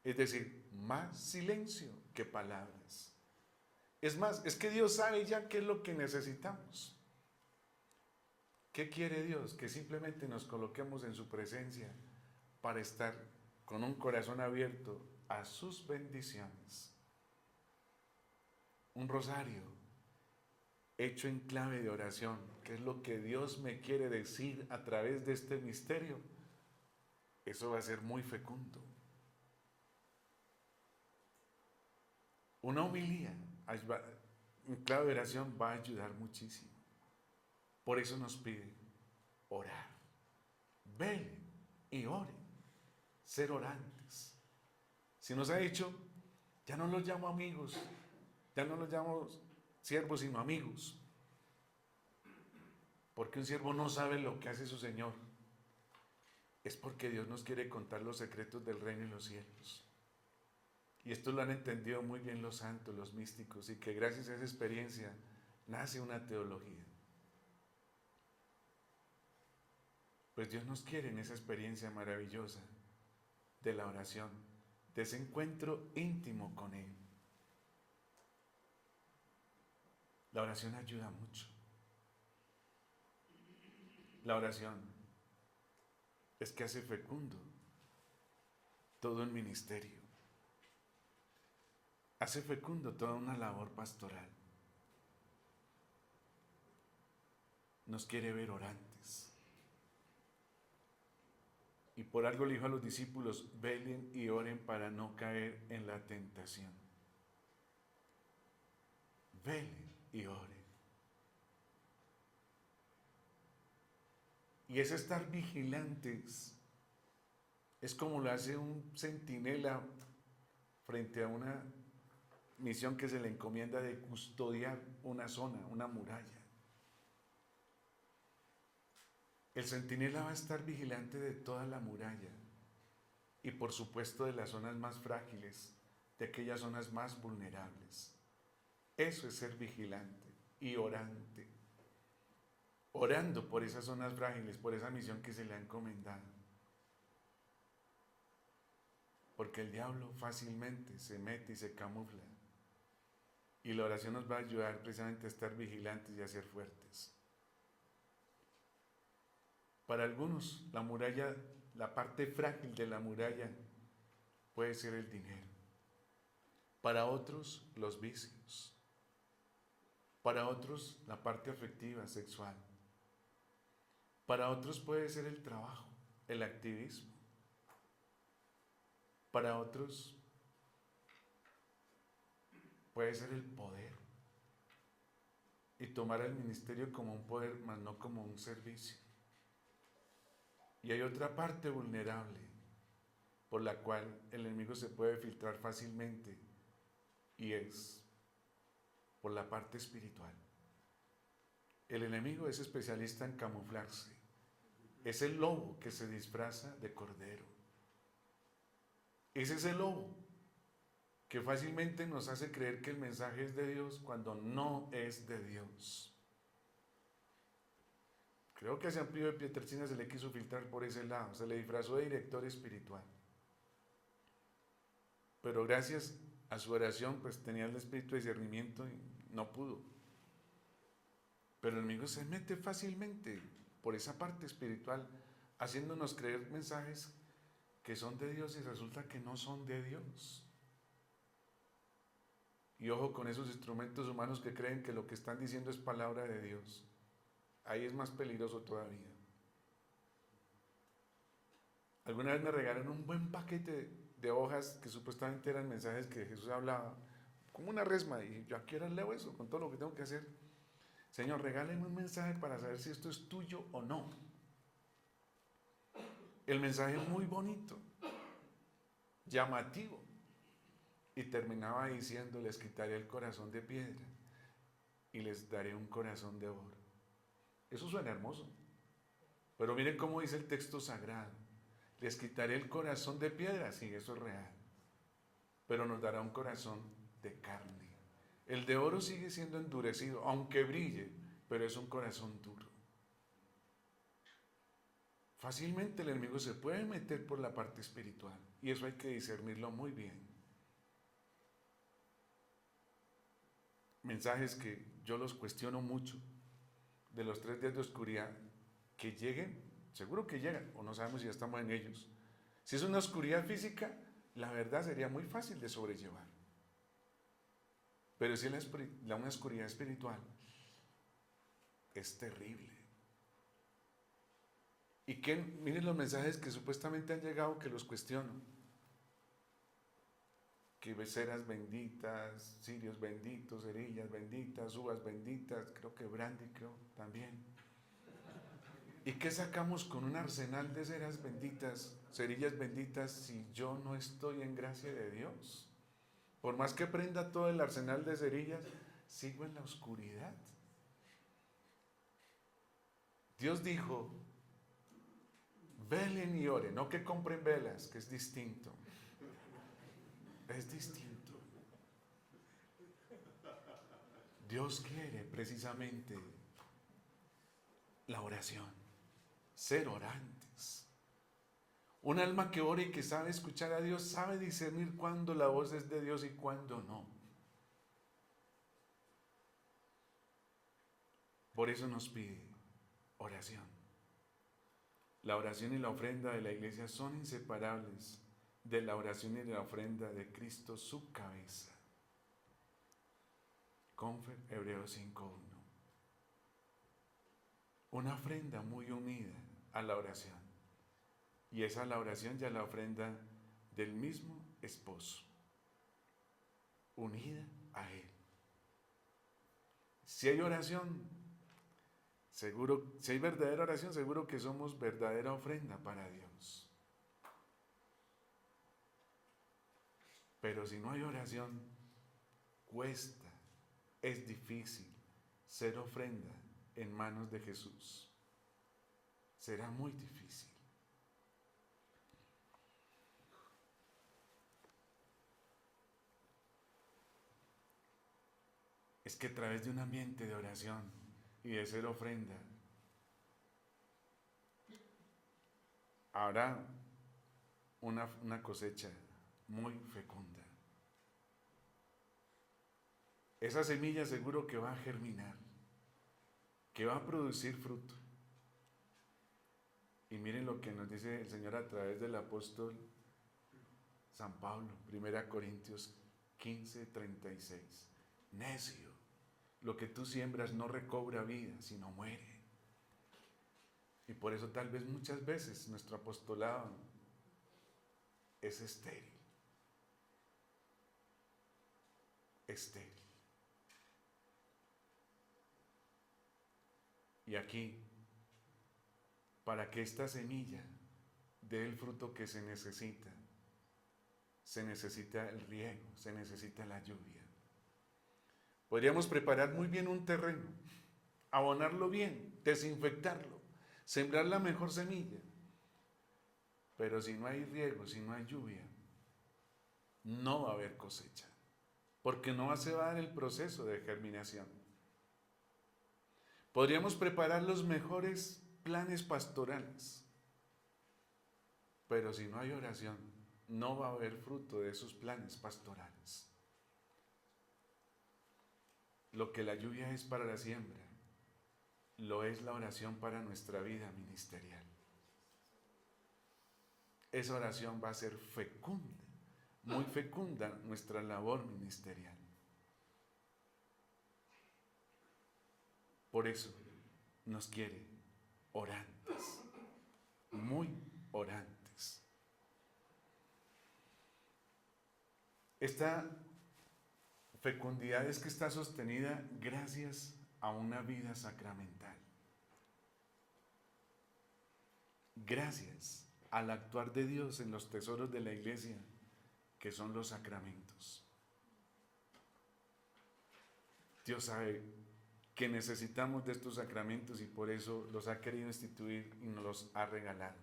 Es decir, más silencio que palabras. Es más, es que Dios sabe ya qué es lo que necesitamos. ¿Qué quiere Dios? Que simplemente nos coloquemos en su presencia para estar con un corazón abierto a sus bendiciones. Un rosario hecho en clave de oración, que es lo que Dios me quiere decir a través de este misterio. Eso va a ser muy fecundo. Una homilía en clave de oración va a ayudar muchísimo. Por eso nos pide orar. Velen y oren. Ser orantes. Si nos ha dicho, ya no los llamo amigos, ya no los llamo siervos, sino amigos. Porque un siervo no sabe lo que hace su Señor. Es porque Dios nos quiere contar los secretos del reino y los cielos. Y esto lo han entendido muy bien los santos, los místicos, y que gracias a esa experiencia nace una teología. Pues Dios nos quiere en esa experiencia maravillosa de la oración, de ese encuentro íntimo con Él. La oración ayuda mucho. La oración es que hace fecundo todo un ministerio. Hace fecundo toda una labor pastoral. Nos quiere ver orantes. Y por algo le dijo a los discípulos, velen y oren para no caer en la tentación. Velen y oren. Y es estar vigilantes. Es como lo hace un centinela frente a una misión que se le encomienda de custodiar una zona, una muralla. El centinela va a estar vigilante de toda la muralla y por supuesto de las zonas más frágiles, de aquellas zonas más vulnerables. Eso es ser vigilante y orante, orando por esas zonas frágiles, por esa misión que se le ha encomendado. Porque el diablo fácilmente se mete y se camufla. Y la oración nos va a ayudar precisamente a estar vigilantes y a ser fuertes. Para algunos, la muralla, la parte frágil de la muralla puede ser el dinero. Para otros, los vicios. Para otros, la parte afectiva, sexual. Para otros puede ser el trabajo, el activismo. Para otros puede ser el poder. Y tomar el ministerio como un poder, más no como un servicio. Y hay otra parte vulnerable por la cual el enemigo se puede filtrar fácilmente y es por la parte espiritual. El enemigo es especialista en camuflarse. Es el lobo que se disfraza de cordero. Es ese lobo que fácilmente nos hace creer que el mensaje es de Dios cuando no es de Dios. Creo que a San Pío de Pietrelcina se le quiso filtrar por ese lado, se le disfrazó de director espiritual. Pero gracias a su oración, pues tenía el espíritu de discernimiento y no pudo. Pero el enemigo se mete fácilmente por esa parte espiritual, haciéndonos creer mensajes que son de Dios y resulta que no son de Dios. Y ojo con esos instrumentos humanos que creen que lo que están diciendo es palabra de Dios. Ahí es más peligroso todavía. Alguna vez me regalaron un buen paquete de hojas que supuestamente eran mensajes que Jesús hablaba, como una resma, y yo aquí ahora leo eso con todo lo que tengo que hacer. Señor, regáleme un mensaje para saber si esto es tuyo o no. El mensaje es muy bonito, llamativo, y terminaba diciendo, les quitaré el corazón de piedra y les daré un corazón de oro. Eso suena hermoso, pero miren cómo dice el texto sagrado, les quitaré el corazón de piedra, sí, eso es real, pero nos dará un corazón de carne. El de oro sigue siendo endurecido, aunque brille, pero es un corazón duro. Fácilmente el enemigo se puede meter por la parte espiritual y eso hay que discernirlo muy bien. Mensajes que yo los cuestiono mucho, de los 3 días de oscuridad, que lleguen, seguro que llegan, o no sabemos si ya estamos en ellos. Si es una oscuridad física, la verdad sería muy fácil de sobrellevar. Pero si es una oscuridad espiritual, es terrible. Y que miren los mensajes que supuestamente han llegado, que los cuestiono. Que beceras benditas, cirios benditos, cerillas benditas, uvas benditas, creo que brandy, creo también. ¿Y qué sacamos con un arsenal de ceras benditas, cerillas benditas, si yo no estoy en gracia de Dios? Por más que prenda todo el arsenal de cerillas, sigo en la oscuridad. Dios dijo, velen y oren, no que compren velas, que es distinto. es distinto. Dios quiere precisamente la oración, ser orantes. Un alma que ora y que sabe escuchar a Dios, sabe discernir cuándo la voz es de Dios y cuándo no. Por eso nos pide oración. La oración y la ofrenda de la iglesia son inseparables de la oración y de la ofrenda de Cristo, su cabeza. Confer Hebreos 5:1. Una ofrenda muy unida a la oración. Y esa es la oración y la ofrenda del mismo esposo, unida a él. Si hay oración, seguro, si hay verdadera oración, seguro que somos verdadera ofrenda para Dios. Pero si no hay oración, cuesta, es difícil ser ofrenda en manos de Jesús. Será muy difícil. Es que a través de un ambiente de oración y de ser ofrenda, habrá una cosecha muy fecunda. Esa semilla seguro que va a germinar, que va a producir fruto. Y miren lo que nos dice el Señor a través del apóstol San Pablo, 1 Corintios 15:36. Necio, lo que tú siembras no recobra vida, sino muere. Y por eso tal vez muchas veces nuestro apostolado es estéril. Estéril. Y aquí, para que esta semilla dé el fruto que se necesita el riego, se necesita la lluvia. Podríamos preparar muy bien un terreno, abonarlo bien, desinfectarlo, sembrar la mejor semilla. Pero si no hay riego, si no hay lluvia, no va a haber cosecha, porque no se va a dar el proceso de germinación. Podríamos preparar los mejores planes pastorales, pero si no hay oración, no va a haber fruto de esos planes pastorales. Lo que la lluvia es para la siembra, lo es la oración para nuestra vida ministerial. Esa oración va a ser fecunda, muy fecunda nuestra labor ministerial. Por eso nos quiere orantes, muy orantes. Esta fecundidad es que está sostenida gracias a una vida sacramental. Gracias al actuar de Dios en los tesoros de la iglesia, que son los sacramentos. Dios sabe que necesitamos de estos sacramentos y por eso los ha querido instituir y nos los ha regalado.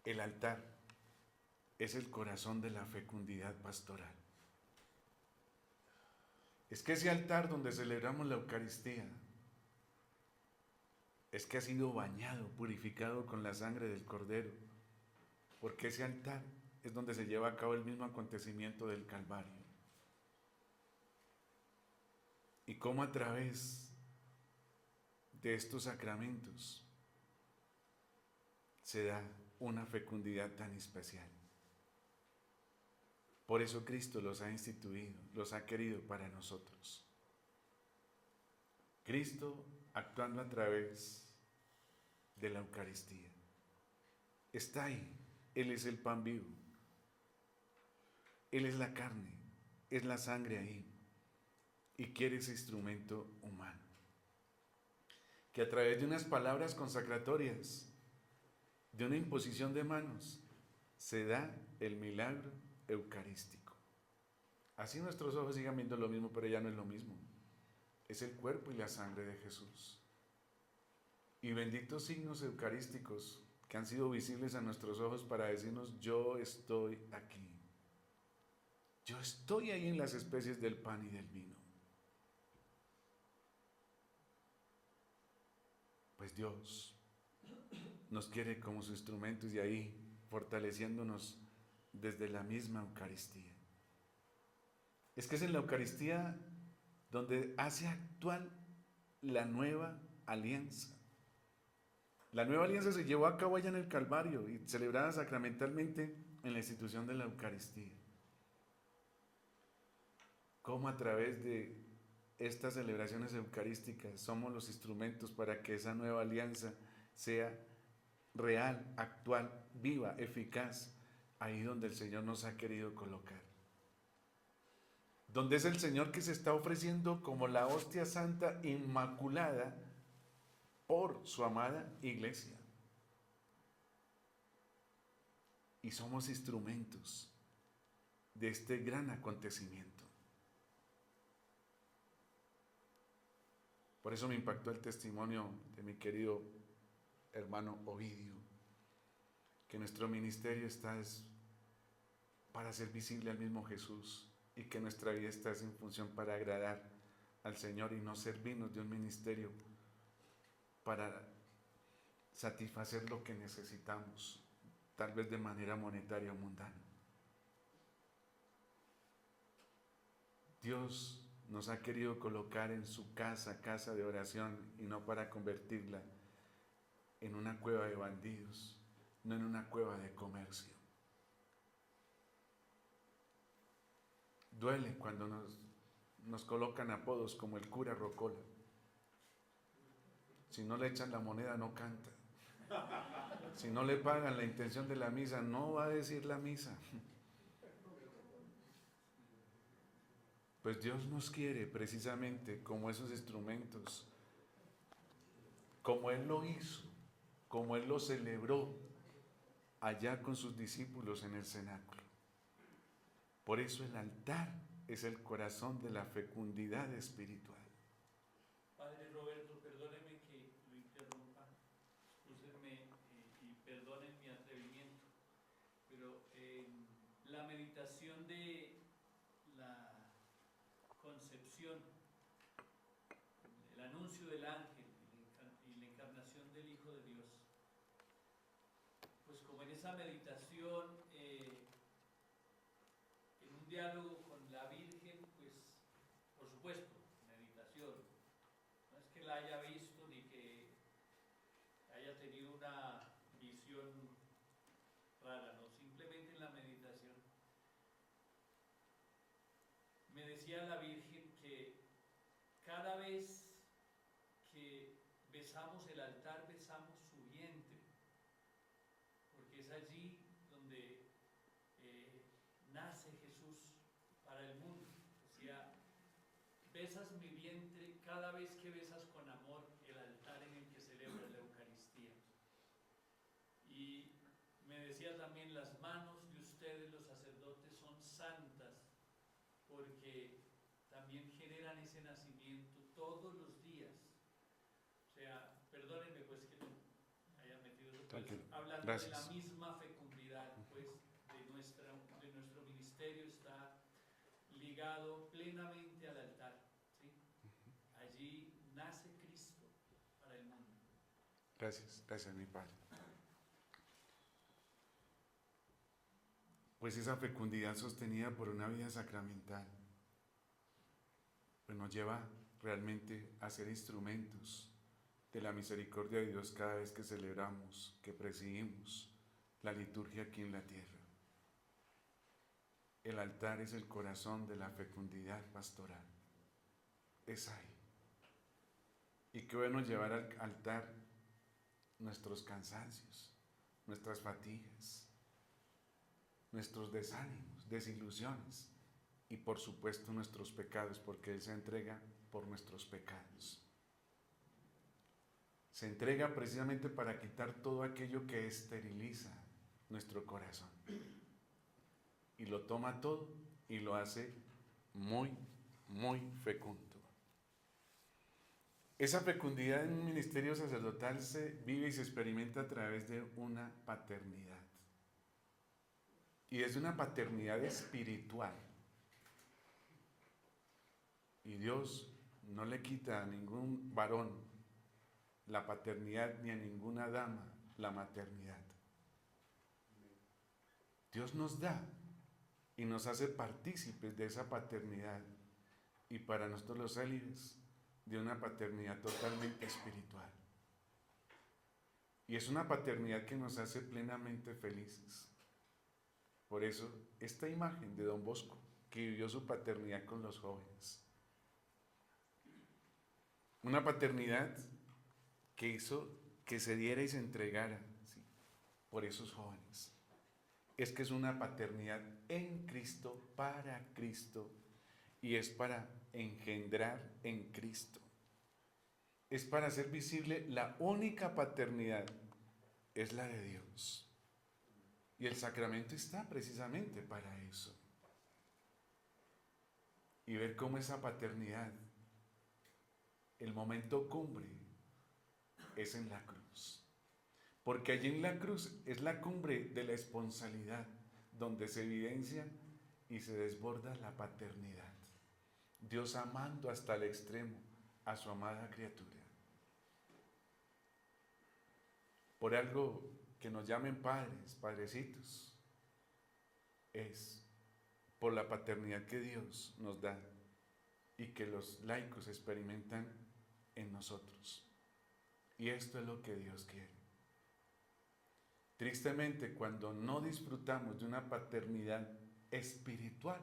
El altar es el corazón de la fecundidad pastoral. Es que ese altar donde celebramos la Eucaristía es que ha sido bañado, purificado con la sangre del Cordero, porque ese altar es donde se lleva a cabo el mismo acontecimiento del Calvario. Y cómo a través de estos sacramentos se da una fecundidad tan especial. Por eso Cristo los ha instituido, los ha querido para nosotros. Cristo actuando a través de la Eucaristía. Está ahí, Él es el pan vivo. Él es la carne, es la sangre ahí. Y quiere ese instrumento humano. Que a través de unas palabras consacratorias, de una imposición de manos, se da el milagro eucarístico. Así nuestros ojos sigan viendo lo mismo, pero ya no es lo mismo. Es el cuerpo y la sangre de Jesús. y benditos signos eucarísticos que han sido visibles a nuestros ojos para decirnos: yo estoy aquí. Yo estoy ahí en las especies del pan y del vino. Pues Dios nos quiere como sus instrumentos y ahí fortaleciéndonos desde la misma Eucaristía. Es que es en la Eucaristía donde hace actual la nueva alianza. La nueva alianza se llevó a cabo allá en el Calvario y celebrada sacramentalmente en la institución de la Eucaristía. Cómo a través de estas celebraciones eucarísticas somos los instrumentos para que esa nueva alianza sea real, actual, viva, eficaz, ahí donde el Señor nos ha querido colocar. Donde es el Señor que se está ofreciendo como la hostia santa inmaculada por su amada iglesia. Y somos instrumentos de este gran acontecimiento. Por eso me impactó el testimonio de mi querido hermano Ovidio, que nuestro ministerio está para hacer visible al mismo Jesús y que nuestra vida está en función para agradar al Señor y no servirnos de un ministerio para satisfacer lo que necesitamos, tal vez de manera monetaria o mundana. Dios nos ha querido colocar en su casa, casa de oración, y no para convertirla en una cueva de bandidos, no en una cueva de comercio. Duele cuando nos colocan apodos como el cura Rocola. Si no le echan la moneda, no canta. Si no le pagan la intención de la misa, no va a decir la misa. Pues Dios nos quiere precisamente como esos instrumentos, como Él lo hizo, como Él lo celebró allá con sus discípulos en el cenáculo. Por eso el altar es el corazón de la fecundidad espiritual. Padre Roberto, perdóneme que lo interrumpa, excúsenme y perdonen mi atrevimiento, pero la meditación de la concepción, el anuncio del ángel y la encarnación del Hijo de Dios, pues como en esa meditación, en un diálogo con la Virgen, pues por supuesto, meditación, no es que la haya visto ni que haya tenido una visión rara, no, simplemente en la meditación. Me decía la Virgen que cada vez que besamos el altar, besamos su vientre, porque es allí donde nace Jesús para el mundo. Decía: besas mi vientre cada vez que besas con amor el altar en el que celebras la Eucaristía. Y me decía también: las manos de ustedes, los sacerdotes, son santas, porque también generan ese nacimiento todos los días. O sea, perdónenme pues que no haya metido eso, pues, hablando Gracias. De la misma fecundidad, pues, de nuestro ministerio está ligado plenamente al altar, ¿sí? Allí nace Cristo para el mundo. Gracias, gracias mi Padre. Pues esa fecundidad sostenida por una vida sacramental, pues nos lleva realmente a ser instrumentos de la misericordia de Dios cada vez que celebramos, que presidimos la liturgia aquí en la tierra. El altar es el corazón de la fecundidad pastoral. Es ahí. Y qué bueno llevar al altar nuestros cansancios, nuestras fatigas, nuestros desánimos, desilusiones y por supuesto nuestros pecados, porque Él se entrega por nuestros pecados. Se entrega precisamente para quitar todo aquello que esteriliza nuestro corazón. Y lo toma todo y lo hace muy, muy fecundo. Esa fecundidad en un ministerio sacerdotal se vive y se experimenta a través de una paternidad. Y es una paternidad espiritual. Y Dios no le quita a ningún varón la paternidad ni a ninguna dama la maternidad. Dios nos da y nos hace partícipes de esa paternidad. Y para nosotros los célibes, de una paternidad totalmente espiritual. Y es una paternidad que nos hace plenamente felices. Por eso, esta imagen de Don Bosco, que vivió su paternidad con los jóvenes. Una paternidad que hizo que se diera y se entregara, ¿sí?, por esos jóvenes. Es que es una paternidad en Cristo, para Cristo, y es para engendrar en Cristo. Es para hacer visible la única paternidad, es la de Dios. Y el sacramento está precisamente para eso. Y ver cómo esa paternidad, el momento cumbre, es en la cruz. Porque allí en la cruz es la cumbre de la esponsalidad, donde se evidencia y se desborda la paternidad. Dios amando hasta el extremo a su amada criatura. Por algo que nos llamen padres, padrecitos, es por la paternidad que Dios nos da y que los laicos experimentan en nosotros. Y esto es lo que Dios quiere. Tristemente, cuando no disfrutamos de una paternidad espiritual,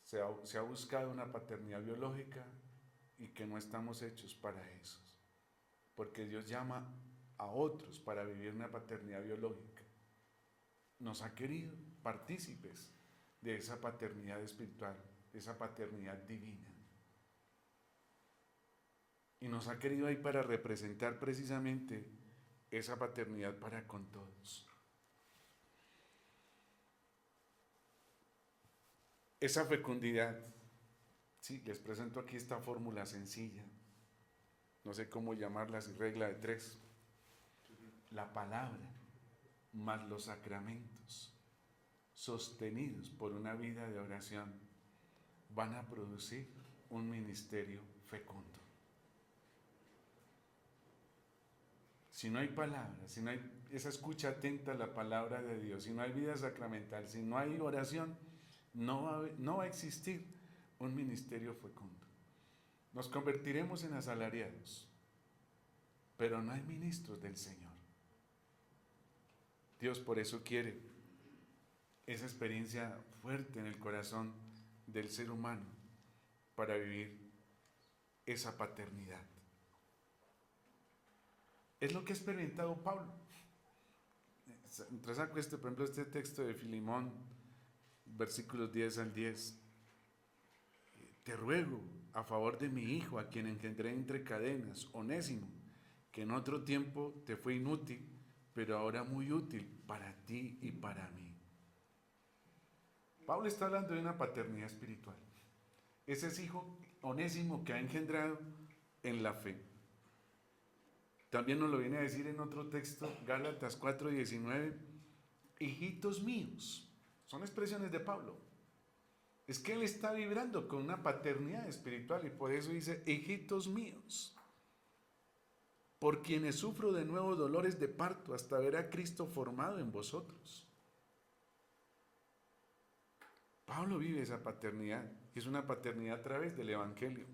se ha buscado una paternidad biológica y que no estamos hechos para eso. Porque Dios llama a otros para vivir una paternidad biológica. Nos ha querido partícipes de esa paternidad espiritual, de esa paternidad divina. Y nos ha querido ahí para representar precisamente esa paternidad para con todos. Esa fecundidad, sí, les presento aquí esta fórmula sencilla, no sé cómo llamarla, si regla de 3. La palabra más los sacramentos, sostenidos por una vida de oración, van a producir un ministerio fecundo. Si no hay palabra, si no hay esa escucha atenta a la palabra de Dios, si no hay vida sacramental, si no hay oración, no va a existir un ministerio fecundo. Nos convertiremos en asalariados, pero no hay ministros del Señor. Dios por eso quiere esa experiencia fuerte en el corazón del ser humano para vivir esa paternidad. Es lo que ha experimentado Pablo. Entonces saco por ejemplo, este texto de Filemón, versículos 10 al 10. Te ruego a favor de mi hijo, a quien engendré entre cadenas, Onésimo, que en otro tiempo te fue inútil, pero ahora muy útil para ti y para mí. Pablo está hablando de una paternidad espiritual. Ese es hijo Onésimo que ha engendrado en la fe. También nos lo viene a decir en otro texto, Gálatas 4:19, hijitos míos. Son expresiones de Pablo. Es que él está vibrando con una paternidad espiritual y por eso dice, hijitos míos, por quienes sufro de nuevo dolores de parto hasta ver a Cristo formado en vosotros. Pablo vive esa paternidad, que es una paternidad a través del Evangelio.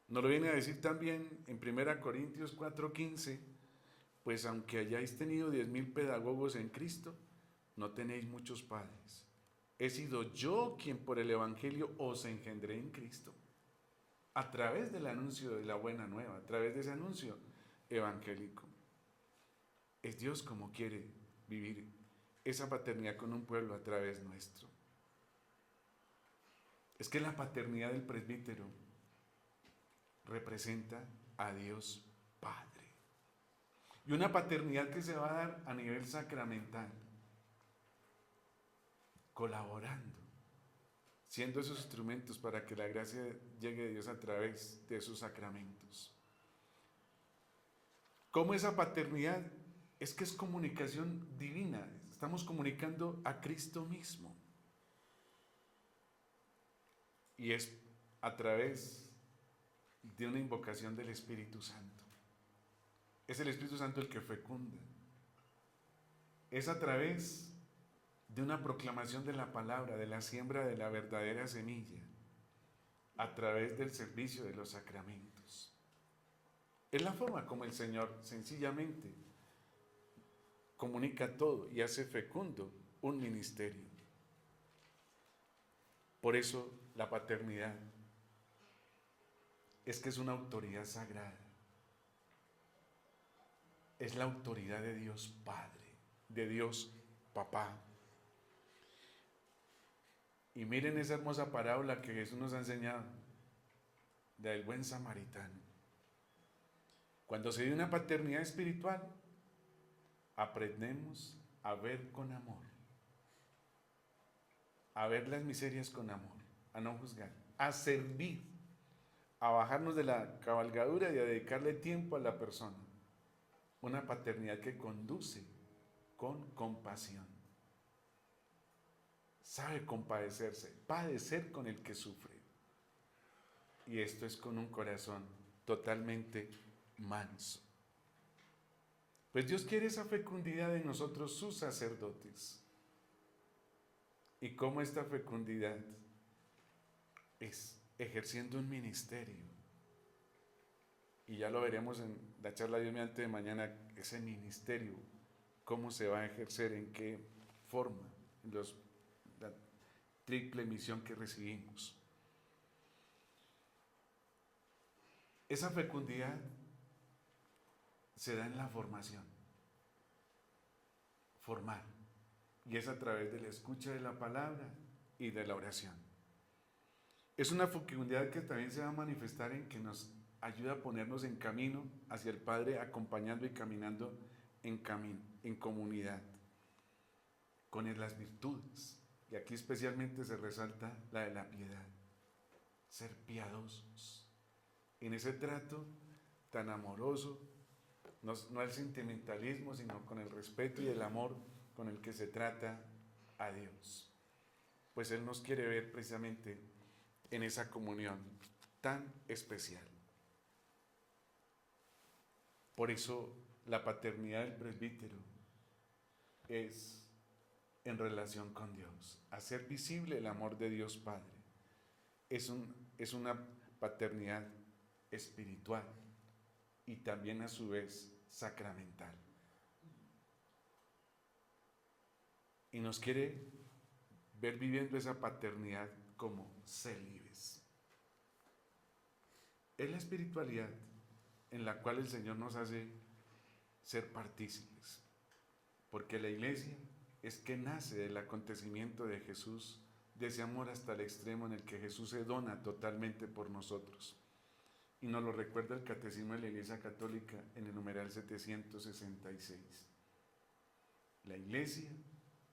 Nos lo viene a decir también en 1 Corintios 4:15, pues aunque hayáis tenido 10,000 pedagogos en Cristo, no tenéis muchos padres. He sido yo quien por el Evangelio os engendré en Cristo, a través del anuncio de la buena nueva, a través de ese anuncio evangélico. Es Dios como quiere vivir esa paternidad con un pueblo a través nuestro. Es que la paternidad del presbítero representa a Dios Padre. Y una paternidad que se va a dar a nivel sacramental, colaborando, siendo esos instrumentos para que la gracia llegue de Dios a través de esos sacramentos. ¿Cómo esa paternidad? Es que es comunicación divina, estamos comunicando a Cristo mismo. Y es a través de una invocación del Espíritu Santo. Es el Espíritu Santo el que fecunda. Es a través de una proclamación de la palabra, de la siembra de la verdadera semilla, a través del servicio de los sacramentos. Es la forma como el Señor sencillamente comunica todo y hace fecundo un ministerio. Por eso la paternidad es que es una autoridad sagrada. Es la autoridad de Dios Padre, de Dios Papá. Y miren esa hermosa parábola que Jesús nos ha enseñado, del buen samaritano. Cuando se dio una paternidad espiritual, aprendemos a ver con amor, a ver las miserias con amor, a no juzgar, a servir, a bajarnos de la cabalgadura y a dedicarle tiempo a la persona. Una paternidad que conduce con compasión. Sabe compadecerse, padecer con el que sufre. Y esto es con un corazón totalmente manso. Pues Dios quiere esa fecundidad en nosotros, sus sacerdotes. ¿Y cómo esta fecundidad? Es ejerciendo un ministerio. Y ya lo veremos en la charla de Dios mediante de mañana, ese ministerio, cómo se va a ejercer, en qué forma, en la triple misión que recibimos. Esa fecundidad se da en la formación, formar, y es a través de la escucha de la palabra y de la oración. Es una fecundidad que también se va a manifestar en que nos ayuda a ponernos en camino hacia el Padre, acompañando y caminando en comunidad, con las virtudes. Y aquí especialmente se resalta la de la piedad, ser piadosos en ese trato tan amoroso, no el sentimentalismo, sino con el respeto y el amor con el que se trata a Dios. Pues Él nos quiere ver precisamente en esa comunión tan especial. Por eso la paternidad del presbítero es en relación con Dios, hacer visible el amor de Dios Padre. Es una paternidad espiritual y también a su vez sacramental. Y nos quiere ver viviendo esa paternidad como célibes. Es la espiritualidad en la cual el Señor nos hace ser partícipes, porque la iglesia es que nace del acontecimiento de Jesús, de ese amor hasta el extremo en el que Jesús se dona totalmente por nosotros. Y nos lo recuerda el Catecismo de la Iglesia Católica en el numeral 766. La iglesia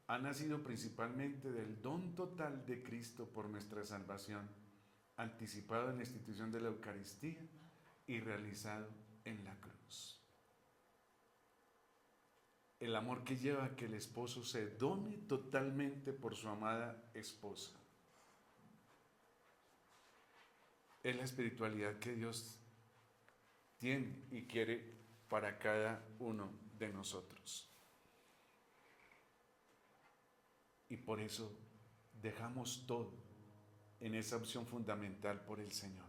ha nacido principalmente del don total de Cristo por nuestra salvación, anticipado en la institución de la Eucaristía y realizado en la cruz. El amor que lleva a que el esposo se done totalmente por su amada esposa. Es la espiritualidad que Dios tiene y quiere para cada uno de nosotros. Y por eso dejamos todo en esa opción fundamental por el Señor.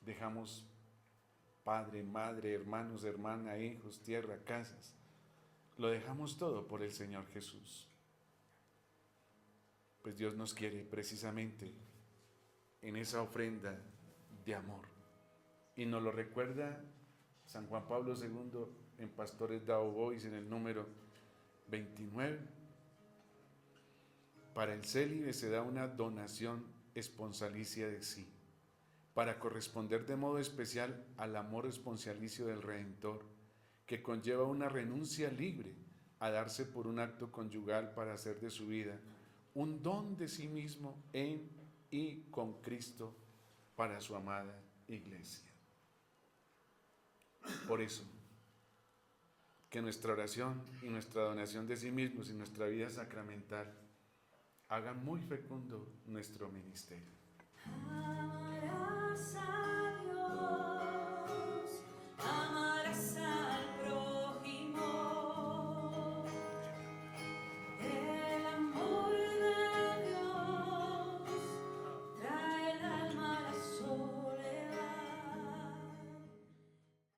Dejamos padre, madre, hermanos, hermana, hijos, tierra, casas. Lo dejamos todo por el Señor Jesús. Pues Dios nos quiere precisamente en esa ofrenda de amor. Y nos lo recuerda San Juan Pablo II en Pastores Dao Bois en el número 29. Para el célibe se da una donación esponsalicia de sí, para corresponder de modo especial al amor esponsalicio del Redentor, que conlleva una renuncia libre a darse por un acto conyugal para hacer de su vida un don de sí mismo en y con Cristo para su amada iglesia. Por eso, que nuestra oración y nuestra donación de sí mismos y nuestra vida sacramental hagan muy fecundo nuestro ministerio.